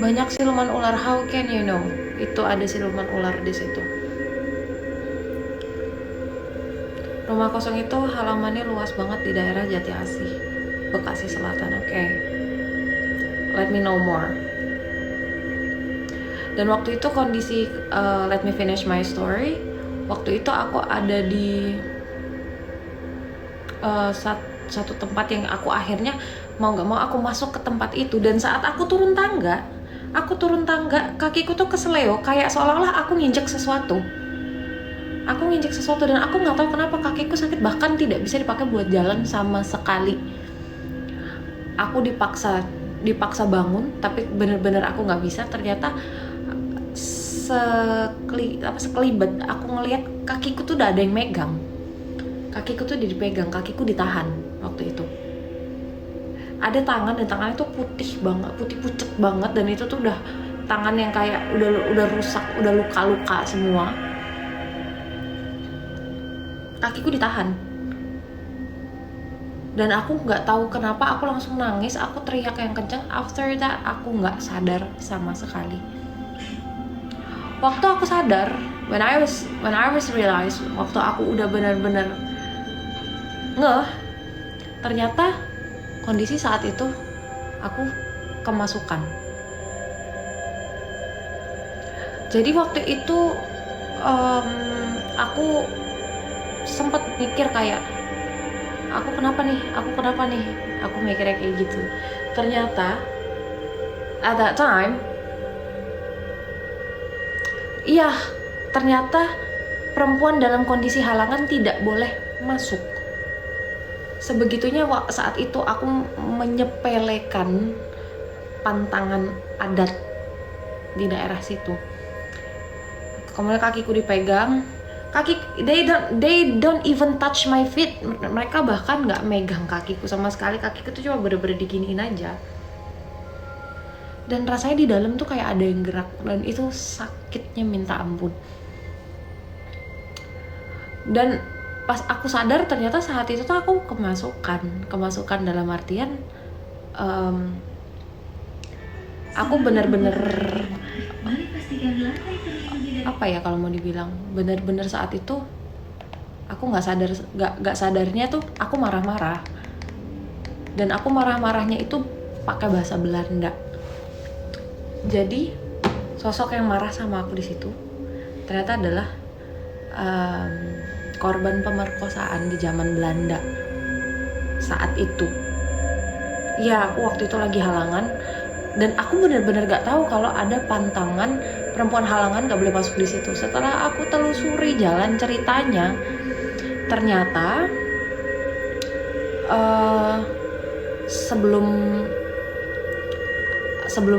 banyak siluman ular. How can you know itu ada siluman ular di situ? Rumah kosong itu halamannya luas banget di daerah Jati Asih, Bekasi Selatan. Oke. Let me know more. Dan waktu itu kondisi let me finish my story. Waktu itu aku ada di satu tempat yang aku akhirnya mau nggak mau aku masuk ke tempat itu. Dan saat aku turun tangga, kakiku tuh keseleo, kayak seolah-olah aku nginjek sesuatu. Dan aku nggak tahu kenapa kakiku sakit, bahkan tidak bisa dipakai buat jalan sama sekali. Aku dipaksa bangun, tapi bener-bener aku nggak bisa. Ternyata sekelibat aku ngelihat kakiku tuh udah ada yang megang. Kakiku tuh dipegang, kakiku ditahan waktu itu. Ada tangan, dan tangannya tuh putih banget, putih pucet banget, dan itu tuh udah tangan yang kayak udah rusak, udah luka-luka semua. Kakiku ditahan. Dan aku nggak tahu kenapa aku langsung nangis, aku teriak yang kenceng. After that aku nggak sadar sama sekali. Waktu aku sadar, when I was realize, waktu aku udah benar-benar ngeh, ternyata kondisi saat itu aku kemasukan. Jadi waktu itu aku sempat mikir kayak, aku kenapa nih, aku mikirnya kayak gitu. Ternyata at that time, iya, ternyata perempuan dalam kondisi halangan tidak boleh masuk. Sebegitunya saat itu aku menyepelekan pantangan adat di daerah situ. Kemudian kakiku dipegang, they don't even touch my feet. Mereka bahkan nggak megang kakiku sama sekali. Kakiku tuh cuma bener-bener diginiin aja. Dan rasanya di dalam tuh kayak ada yang gerak, dan itu sakitnya minta ampun. Dan pas aku sadar, ternyata saat itu tuh aku kemasukan dalam artian aku bener-bener apa ya kalau mau dibilang, bener-bener saat itu aku nggak sadarnya tuh aku marah-marah, dan aku marahnya itu pakai bahasa Belanda. Jadi sosok yang marah sama aku di situ ternyata adalah korban pemerkosaan di zaman Belanda saat itu. Ya, aku waktu itu lagi halangan, dan aku benar-benar gak tahu kalau ada pantangan perempuan halangan gak boleh masuk di situ. Setelah aku telusuri jalan ceritanya, ternyata sebelum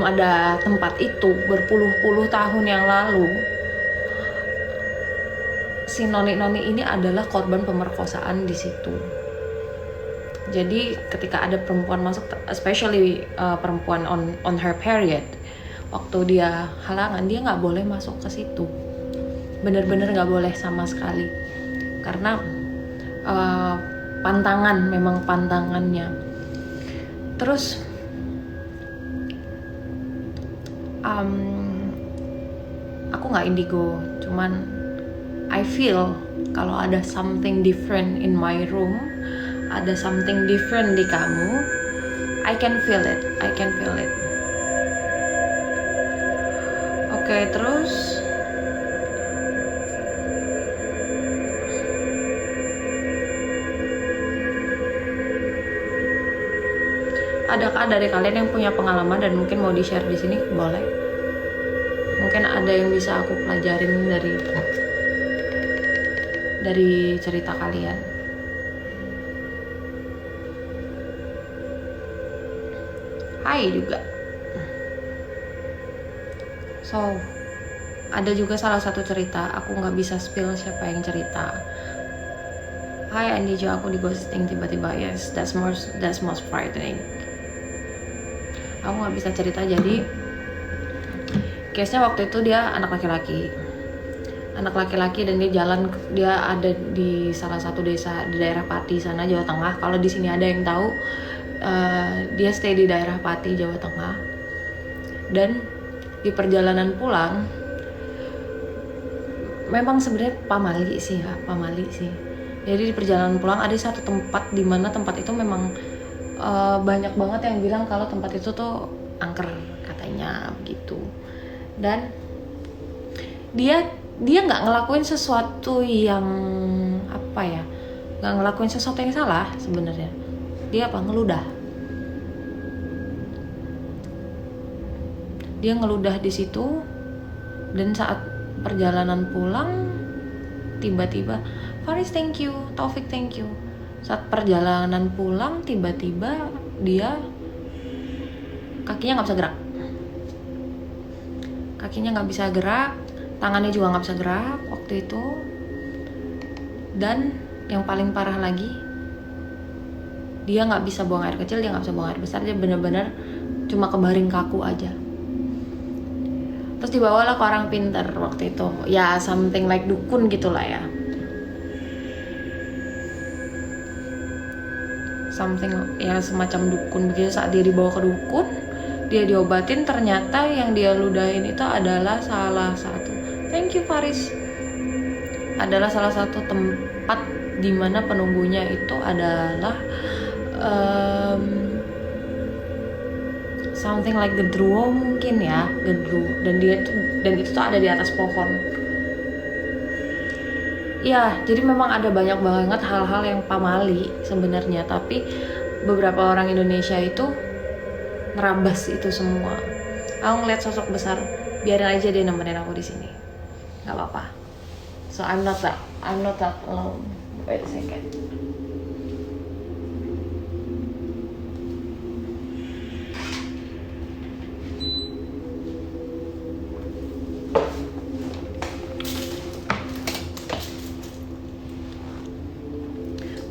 ada tempat itu berpuluh-puluh tahun yang lalu, si noni-noni ini adalah korban pemerkosaan di situ. Jadi ketika ada perempuan masuk, especially perempuan on her period, waktu dia halangan, dia nggak boleh masuk ke situ. Bener-bener nggak boleh sama sekali, karena memang pantangannya. Terus aku nggak indigo, cuman I feel kalau ada something different in my room, ada something different di kamu. I can feel it. Oke, terus adakah dari kalian yang punya pengalaman dan mungkin mau di-share di sini? Boleh. Mungkin ada yang bisa aku pelajarin dari cerita kalian. Hai juga. So, ada juga salah satu cerita, aku nggak bisa spill siapa yang cerita. Hai Andi Jo, aku di ghosting tiba-tiba. Yes, that's most frightening. Aku nggak bisa cerita, jadi case-nya waktu itu dia anak laki-laki, dan dia ada di salah satu desa di daerah Pati sana, Jawa Tengah. Kalau di sini ada yang tahu, dia stay di daerah Pati, Jawa Tengah. Dan di perjalanan pulang, memang sebenarnya pamali sih. Jadi di perjalanan pulang ada satu tempat di mana tempat itu memang banyak banget yang bilang kalau tempat itu tuh angker katanya begitu. Dan dia nggak ngelakuin sesuatu yang apa ya, nggak ngelakuin sesuatu yang salah sebenarnya. Dia ngeludah. Dia ngeludah di situ, dan saat perjalanan pulang tiba-tiba, Faris thank you, Taufik thank you. Saat perjalanan pulang tiba-tiba dia kakinya nggak bisa gerak. Kakinya nggak bisa gerak, tangannya juga nggak bisa gerak waktu itu. Dan yang paling parah lagi, dia nggak bisa buang air kecil, dia nggak bisa buang air besar, dia benar-benar cuma kebaring kaku aja. Terus dibawalah ke orang pintar waktu itu, ya something like dukun gitulah ya, something ya semacam dukun begitu. Saat dia dibawa ke dukun, dia diobatin, ternyata yang dia ludahin itu adalah salah satu, thank you Faris, adalah salah satu tempat di mana penunggunya itu adalah something like gedruwo mungkin ya, gedruwo. Dan itu tuh ada di atas pohon. Ya, jadi memang ada banyak banget hal-hal yang pamali sebenarnya, tapi beberapa orang Indonesia itu nerabas itu semua. Aku ngeliat sosok besar, biarin aja dia nemenin aku di sini, nggak apa-apa. So I'm not that alone. Wait a second.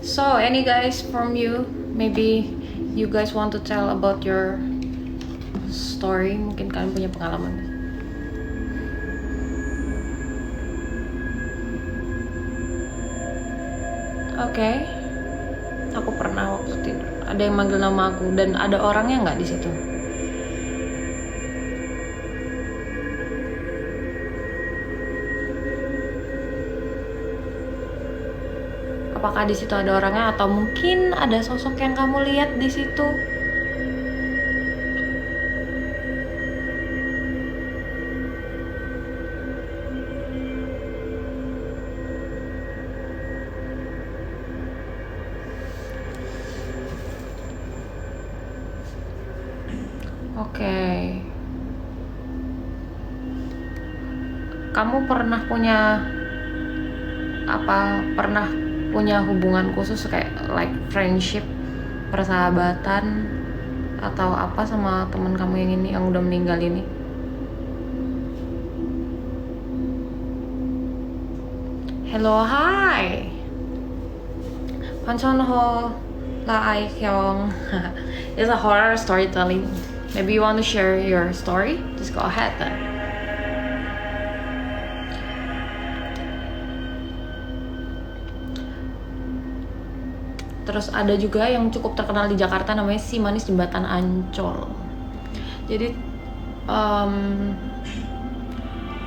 So any guys from you, maybe you guys want to tell about your story, mungkin kalian punya pengalaman. Oke. Aku pernah waktu tidur ada yang manggil nama aku, dan ada orangnya nggak di situ. Apakah di situ ada orangnya, atau mungkin ada sosok yang kamu lihat di situ? Oke. Kamu pernah punya hubungan khusus kayak like friendship, persahabatan atau apa sama teman kamu yang ini, yang udah meninggal ini? Hello, hi. Panchonho La Ai Hyung. It's a horror storytelling. Maybe you want to share your story? Just go ahead then. Terus ada juga yang cukup terkenal di Jakarta, namanya Si Manis Jembatan Ancol. Jadi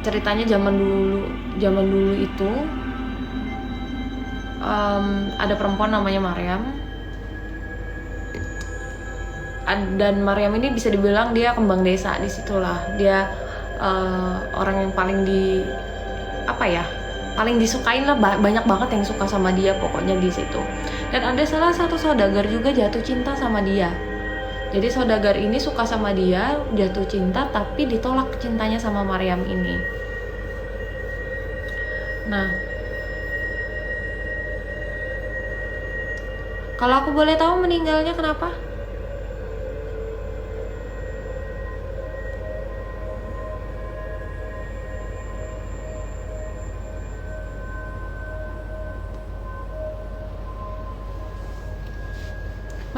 ceritanya zaman dulu itu ada perempuan namanya Mariam. Dan Mariam ini bisa dibilang dia kembang desa di situlah. Dia orang yang paling paling disukain lah, banyak banget yang suka sama dia pokoknya di situ. Dan ada salah satu saudagar juga jatuh cinta sama dia. Jadi saudagar ini suka sama dia, jatuh cinta, tapi ditolak cintanya sama Mariam ini. Nah, kalau aku boleh tahu meninggalnya kenapa?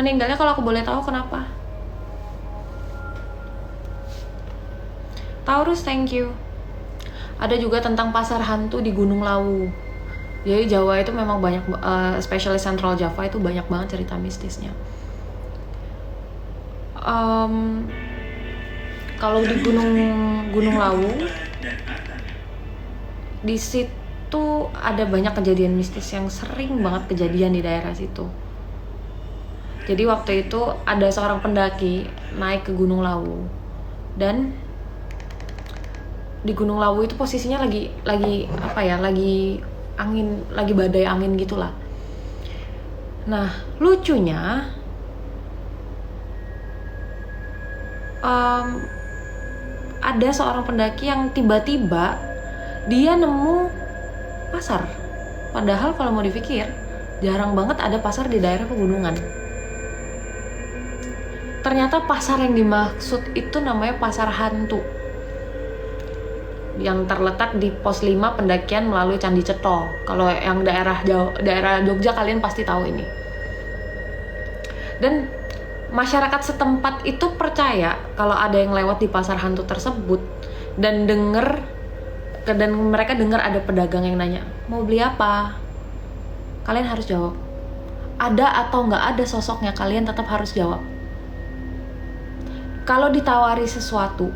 Meninggalnya kalau aku boleh tahu kenapa? Taurus, thank you. Ada juga tentang pasar hantu di Gunung Lawu. Jadi Jawa itu memang banyak, especially Central Java itu banyak banget cerita mistisnya. Kalau di Gunung Lawu, di situ ada banyak kejadian mistis yang sering banget kejadian di daerah situ. Jadi waktu itu ada seorang pendaki naik ke Gunung Lawu, dan di Gunung Lawu itu posisinya lagi apa ya, lagi angin, lagi badai angin gitulah. Nah, lucunya ada seorang pendaki yang tiba-tiba dia nemu pasar. Padahal kalau mau dipikir, jarang banget ada pasar di daerah pegunungan. Ternyata pasar yang dimaksud itu namanya pasar hantu, yang terletak di pos 5 pendakian melalui Candi Cetho. Kalau yang daerah Jogja kalian pasti tahu ini. Dan masyarakat setempat itu percaya kalau ada yang lewat di pasar hantu tersebut dan mereka dengar ada pedagang yang nanya, mau beli apa? Kalian harus jawab. Ada atau nggak ada sosoknya, kalian tetap harus jawab. Kalau ditawari sesuatu,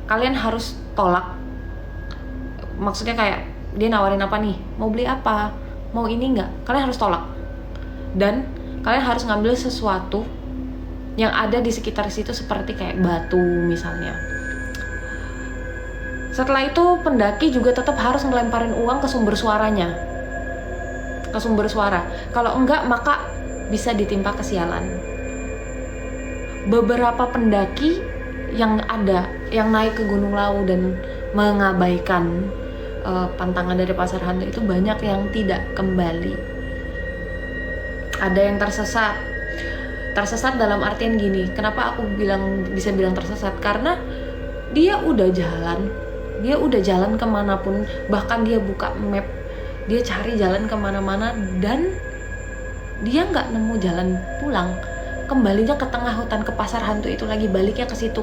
kalian harus tolak. Maksudnya kayak dia nawarin apa nih, mau beli apa, mau ini nggak, kalian harus tolak. Dan kalian harus ngambil sesuatu yang ada di sekitar situ, seperti kayak batu misalnya. Setelah itu pendaki juga tetap harus ngelemparin uang ke sumber suaranya, ke sumber suara. Kalau enggak, maka bisa ditimpa kesialan. Beberapa pendaki yang naik ke Gunung Lawu dan mengabaikan pantangan dari pasar hantu itu banyak yang tidak kembali. Ada yang tersesat dalam artian gini. Kenapa aku bisa bilang tersesat? Karena dia udah jalan kemanapun, bahkan dia buka map, dia cari jalan kemana-mana, dan dia nggak nemu jalan pulang. Kembalinya ke tengah hutan, ke pasar hantu itu lagi, baliknya ke situ,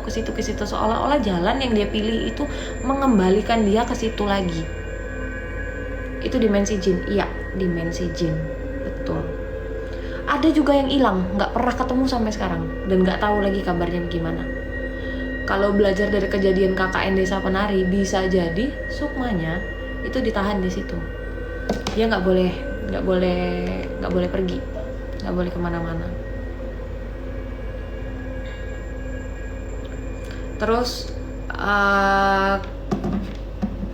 seolah-olah jalan yang dia pilih itu mengembalikan dia ke situ lagi. Itu dimensi jin. Iya, dimensi jin, betul. Ada juga yang hilang, nggak pernah ketemu sampai sekarang, dan nggak tahu lagi kabarnya gimana. Kalau belajar dari kejadian KKN Desa Penari, bisa jadi sukmanya itu ditahan di situ. Dia nggak boleh pergi, nggak boleh kemana-mana. Terus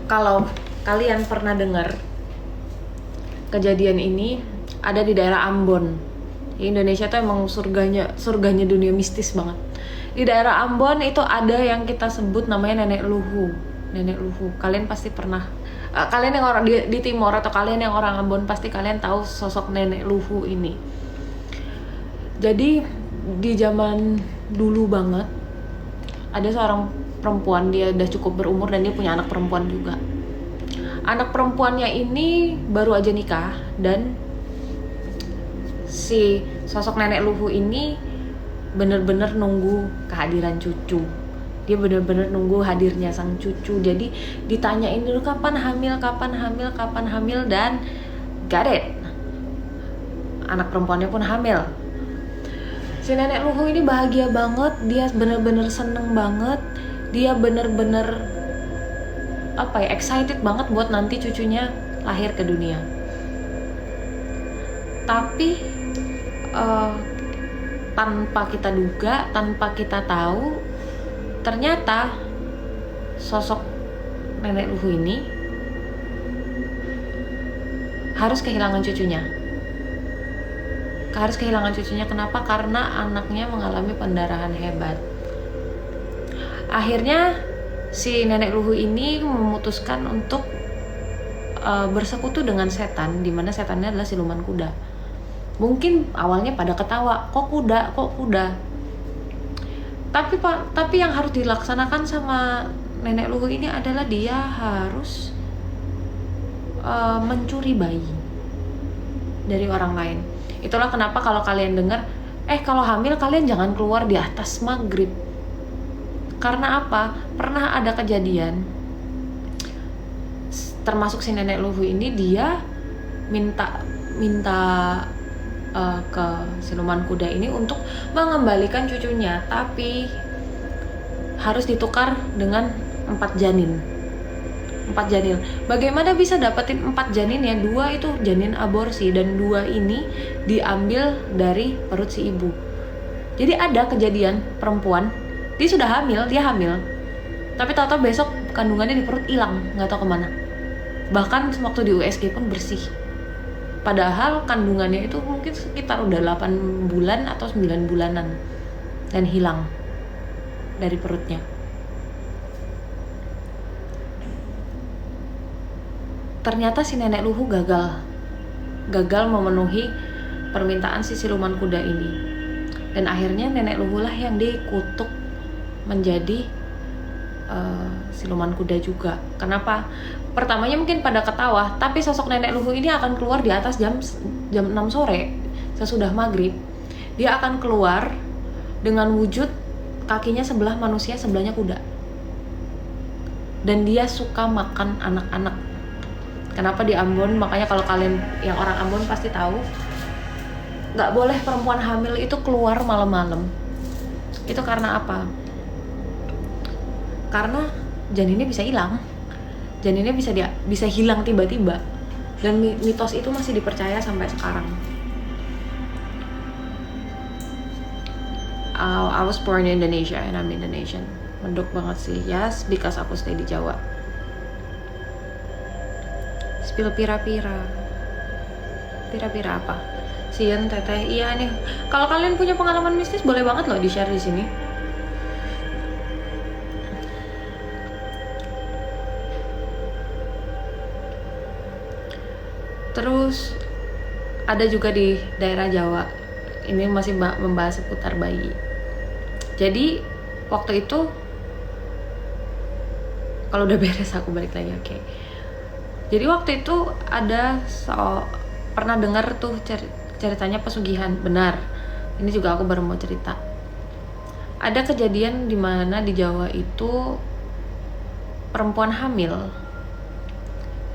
kalau kalian pernah dengar kejadian ini, ada di daerah Ambon. Indonesia tuh emang surganya dunia mistis banget. Di daerah Ambon itu ada yang kita sebut namanya Nenek Luhu. Kalian pasti pernah, kalian yang orang di Timur atau kalian yang orang Ambon, pasti kalian tahu sosok Nenek Luhu ini. Jadi di zaman dulu banget ada seorang perempuan, dia udah cukup berumur dan dia punya anak perempuan juga. Anak perempuannya ini baru aja nikah, dan si sosok Nenek Luhu ini bener-bener nunggu kehadiran cucu. Dia bener-bener nunggu hadirnya sang cucu. Jadi ditanyain dulu kapan hamil, dan got it. Anak perempuannya pun hamil. Si Nenek Luhu ini bahagia banget, dia bener-bener seneng banget. Dia bener-bener excited banget buat nanti cucunya lahir ke dunia. Tapi tanpa kita duga, tanpa kita tahu, ternyata sosok Nenek Luhu ini harus kehilangan cucunya. Kenapa? Karena anaknya mengalami pendarahan hebat. Akhirnya si Nenek Luhu ini memutuskan untuk bersekutu dengan setan, di mana setannya adalah siluman kuda. Mungkin awalnya pada ketawa, kok kuda. Tapi yang harus dilaksanakan sama Nenek Luhu ini adalah dia harus mencuri bayi dari orang lain. Itulah kenapa kalau kalian dengar, kalau hamil kalian jangan keluar di atas maghrib. Karena apa? Pernah ada kejadian, termasuk si Nenek Luhu ini, dia minta ke siluman kuda ini untuk mengembalikan cucunya, tapi harus ditukar dengan 4 janin. 4 janin. Bagaimana bisa dapetin 4 janin ya? 2 itu janin aborsi dan 2 ini diambil dari perut si ibu. Jadi ada kejadian perempuan, dia sudah hamil, dia hamil, tapi tahu-tahu besok kandungannya di perut hilang, nggak tahu kemana. Bahkan waktu di USG pun bersih. Padahal kandungannya itu mungkin sekitar udah 8 bulan atau 9 bulanan dan hilang dari perutnya. Ternyata si nenek Luhu gagal memenuhi permintaan si siluman kuda ini. Dan akhirnya nenek Luhu lah yang dikutuk menjadi siluman kuda juga. Kenapa? Pertamanya mungkin pada ketawa, tapi sosok nenek Luhu ini akan keluar di atas jam 6 sore sesudah maghrib. Dia akan keluar dengan wujud kakinya sebelah manusia, sebelahnya kuda. Dan dia suka makan anak-anak. Kenapa di Ambon? Makanya kalau kalian yang orang Ambon pasti tahu, nggak boleh perempuan hamil itu keluar malam-malam. Itu karena apa? Karena janinnya bisa hilang, janinnya bisa hilang tiba-tiba, dan mitos itu masih dipercaya sampai sekarang. I was born in Indonesia and I'm Indonesian. Menduk banget sih, yes, because aku stay di Jawa. Spill pira-pira apa? Sian teteh, iya nih. Kalau kalian punya pengalaman mistis boleh banget loh di share di sini. Terus ada juga di daerah Jawa. Ini masih membahas seputar bayi. Jadi waktu itu, kalau udah beres aku balik lagi, oke. Jadi waktu itu ada pernah dengar tuh ceritanya pesugihan, benar. Ini juga aku baru mau cerita. Ada kejadian di mana di Jawa itu perempuan hamil,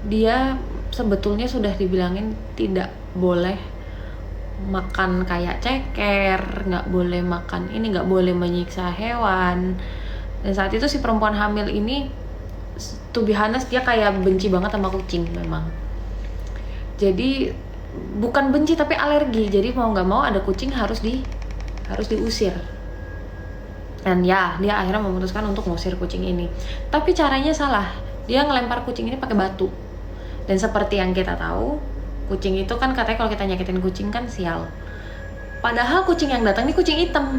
dia sebetulnya sudah dibilangin tidak boleh makan kayak ceker, nggak boleh makan ini, nggak boleh menyiksa hewan. Dan saat itu si perempuan hamil ini, to be honest, dia kayak benci banget sama kucing memang. Jadi bukan benci tapi alergi. Jadi mau nggak mau ada kucing harus diusir. Dan ya, dia akhirnya memutuskan untuk ngusir kucing ini. Tapi caranya salah. Dia ngelempar kucing ini pakai batu. Dan seperti yang kita tahu, kucing itu kan katanya kalau kita nyakitin kucing kan sial. Padahal kucing yang datang ini kucing hitam.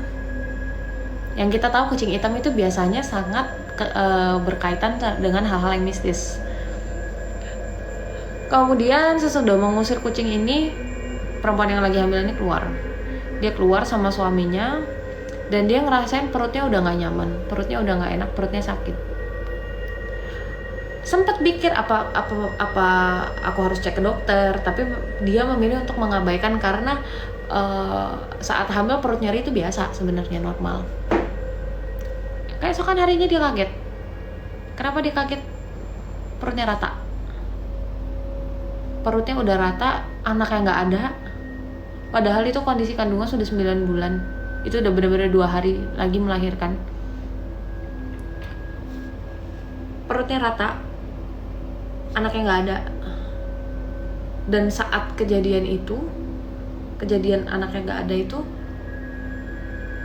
Yang kita tahu kucing hitam itu biasanya sangat berkaitan dengan hal-hal yang mistis. Kemudian sesudah mengusir kucing ini, perempuan yang lagi hamil ini keluar. Dia keluar sama suaminya, dan dia ngerasain perutnya udah gak nyaman, perutnya udah gak enak, perutnya sakit. Sempat pikir apa aku harus cek ke dokter, tapi dia memilih untuk mengabaikan karena saat hamil perut nyeri itu biasa, sebenarnya normal. Keesokan harinya dia kaget. Kenapa dia kaget? Perutnya rata. Perutnya udah rata, anaknya nggak ada. Padahal itu kondisi kandungan sudah 9 bulan. Itu udah benar-benar 2 hari lagi melahirkan. Perutnya rata, anaknya nggak ada. Dan saat kejadian anaknya nggak ada itu,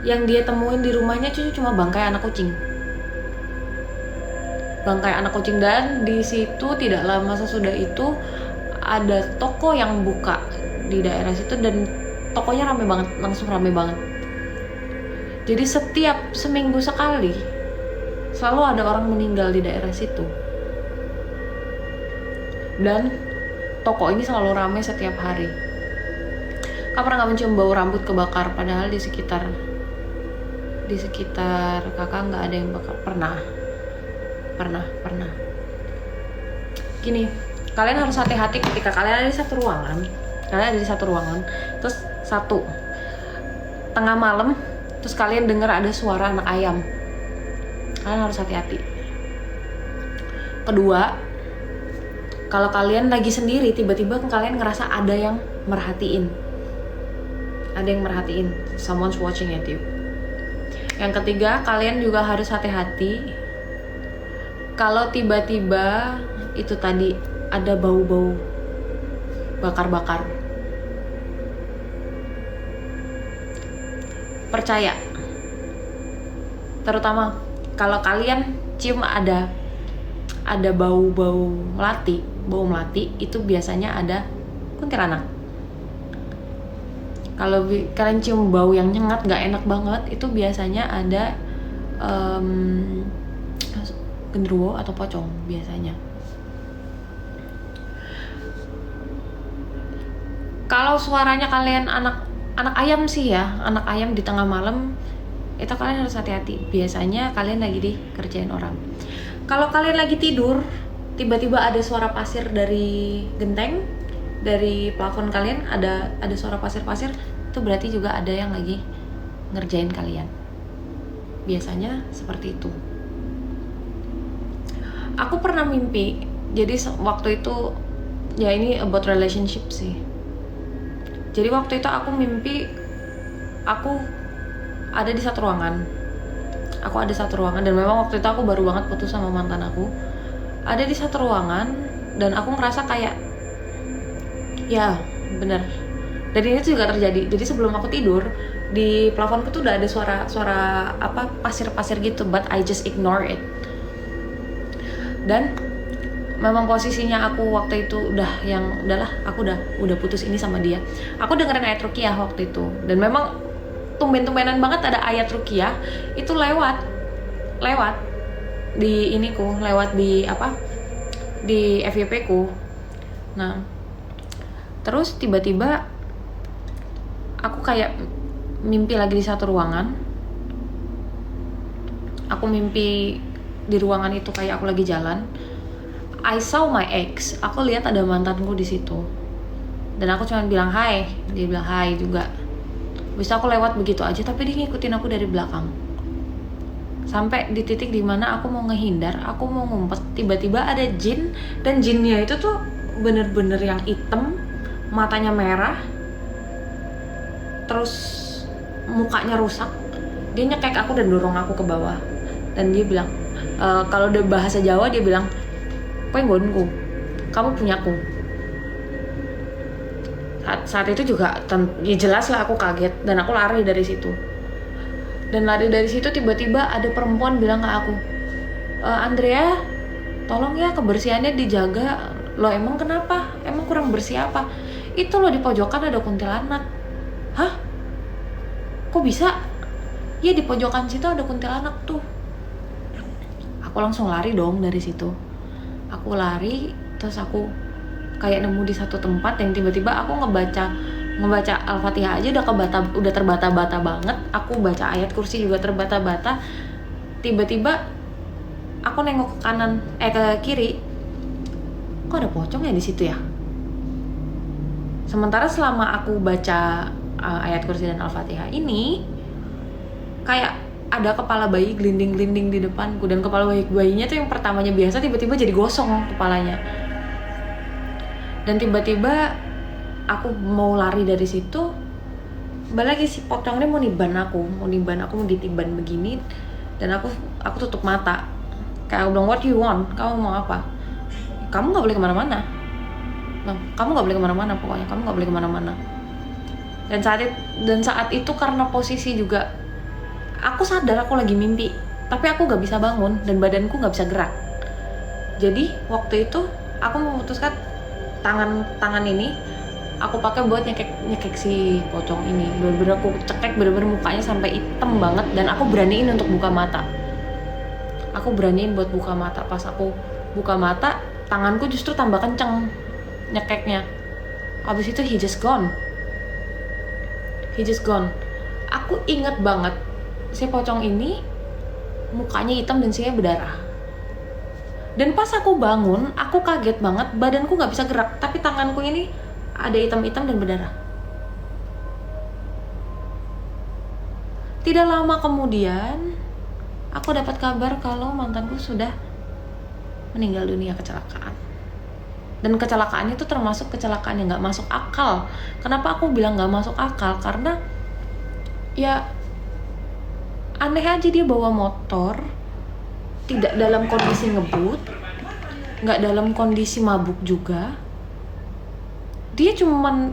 yang dia temuin di rumahnya cuma bangkai anak kucing. Dan di situ tidak lama sesudah itu ada toko yang buka di daerah situ, dan tokonya langsung rame banget. Jadi setiap seminggu sekali selalu ada orang meninggal di daerah situ. Dan toko ini selalu ramai setiap hari. Kamu pernah nggak mencium bau rambut kebakar? Padahal di sekitar kakak nggak ada yang bakar. Pernah. Gini, kalian harus hati-hati ketika kalian ada di satu ruangan. Terus tengah malam, terus kalian dengar ada suara anak ayam. Kalian harus hati-hati. Kedua, kalau kalian lagi sendiri, tiba-tiba kalian ngerasa ada yang merhatiin, someone's watching at you. Yang ketiga, kalian juga harus hati-hati kalau tiba-tiba itu tadi ada bau-bau bakar-bakar. Percaya, terutama kalau kalian cium ada bau melati, itu biasanya ada kuntilanak. Kalau kalian cium bau yang nyengat, gak enak banget, itu biasanya ada genderuwo atau pocong biasanya. Kalau suaranya kalian anak ayam sih ya, anak ayam di tengah malam, itu kalian harus hati-hati. Biasanya kalian lagi dikerjain orang. Kalau kalian lagi tidur, tiba-tiba ada suara pasir dari genteng, dari plafon kalian ada suara pasir-pasir, itu berarti juga ada yang lagi ngerjain kalian. Biasanya seperti itu. Aku pernah mimpi, jadi waktu itu, ya ini about relationship sih. Jadi waktu itu aku mimpi, aku ada di satu ruangan. Dan memang waktu itu aku baru banget putus sama mantan aku. Ada di satu ruangan, dan aku ngerasa kayak, ya bener. Dan ini juga terjadi. Jadi sebelum aku tidur, di plafonku tuh udah ada suara apa pasir-pasir gitu, but I just ignore it. Dan memang posisinya aku waktu itu udahlah, aku udah putus ini sama dia. Aku dengerin ayat ruqyah waktu itu, dan memang tumben-tumbenan banget ada ayat ruqyah itu lewat di iniku, lewat di FYP ku. Nah, terus tiba-tiba aku kayak mimpi lagi di satu ruangan. Aku mimpi di ruangan itu kayak aku lagi jalan. I saw my ex. Aku lihat ada mantanku di situ. Dan aku cuma bilang hai, dia bilang hai juga. Bisa aku lewat begitu aja, tapi dia ngikutin aku dari belakang. Sampai di titik dimana aku mau ngehindar, aku mau ngumpet, tiba-tiba ada jin, dan jinnya itu tuh bener-bener yang hitam, matanya merah, terus mukanya rusak. Dia nyekek aku dan dorong aku ke bawah. Dan dia bilang, kalau udah bahasa Jawa dia bilang, "Penggonku, kamu punyaku." Saat itu juga ya jelas lah aku kaget, dan aku lari dari situ. Dan lari dari situ tiba-tiba ada perempuan bilang ke aku, "Andrea, tolong ya kebersihannya dijaga." Loh, emang kenapa? Emang kurang bersih apa? Itu loh di pojokan ada kuntilanak. Hah? Kok bisa? Ya di pojokan situ ada kuntilanak tuh. Aku langsung lari dong dari situ. Aku lari, terus aku kayak nemu di satu tempat yang tiba-tiba aku ngebaca Al-Fatihah aja udah terbata-bata banget. Aku baca ayat kursi juga terbata-bata. Tiba-tiba aku nengok ke kanan, ke kiri. Kok ada pocong ya di situ ya? Sementara selama aku baca ayat kursi dan Al-Fatihah ini, kayak ada kepala bayi gelinding-gelinding di depanku, dan kepala bayinya tuh yang pertamanya biasa tiba-tiba jadi gosong kepalanya. Dan tiba-tiba aku mau lari dari situ, balik lagi si pocong ini mau niban aku mau ditiban begini, dan aku tutup mata. Kayak aku bilang, "What you want? Kamu mau apa?" "Kamu nggak boleh kemana-mana." "Kamu nggak boleh kemana-mana, pokoknya kamu nggak boleh kemana-mana." Dan saat itu karena posisi juga aku sadar aku lagi mimpi, tapi aku nggak bisa bangun dan badanku nggak bisa gerak. Jadi waktu itu aku memutuskan tangan ini aku pakai buat nyekek si pocong ini. Bener-bener aku cekek, bener-bener mukanya sampai hitam banget, dan aku beraniin untuk buka mata. Aku beraniin buat buka mata. Pas aku buka mata, tanganku justru tambah kenceng nyekeknya. Habis itu he just gone. Aku inget banget si pocong ini mukanya hitam dan sinya berdarah. Dan pas aku bangun, aku kaget banget, badanku gak bisa gerak, tapi tanganku ini ada hitam-hitam dan berdarah. Tidak lama kemudian, aku dapat kabar kalau mantanku sudah meninggal dunia kecelakaan. Dan kecelakaannya itu termasuk kecelakaan yang gak masuk akal. Kenapa aku bilang gak masuk akal? Karena ya Aneh aja, dia bawa motor tidak dalam kondisi ngebut, nggak dalam kondisi mabuk juga, dia cuman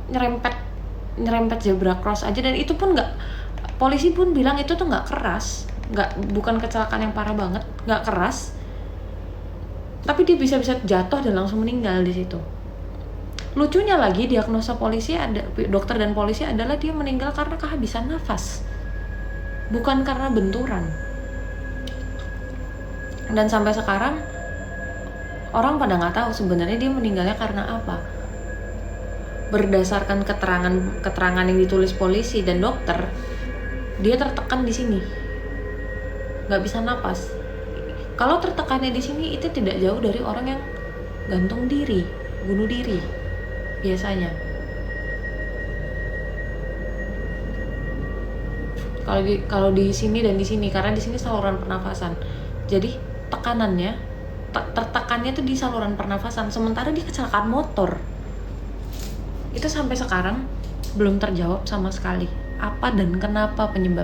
nyerempet zebra cross aja, dan itu pun nggak, polisi pun bilang itu tuh nggak keras, bukan kecelakaan yang parah banget, nggak keras, tapi dia bisa jatuh dan langsung meninggal di situ. Lucunya lagi, diagnosa polisi dokter dan polisi adalah dia meninggal karena kehabisan nafas, bukan karena benturan. Dan sampai sekarang orang pada nggak tahu sebenarnya dia meninggalnya karena apa. Berdasarkan keterangan yang ditulis polisi dan dokter, dia tertekan di sini, nggak bisa napas. Kalau tertekannya di sini itu tidak jauh dari orang yang gantung diri, bunuh diri biasanya. Kalau di sini dan di sini, karena di sini saluran pernafasan, jadi tertekannya tuh di saluran pernafasan, sementara di kecelakaan motor itu sampai sekarang belum terjawab sama sekali apa dan kenapa penyebab.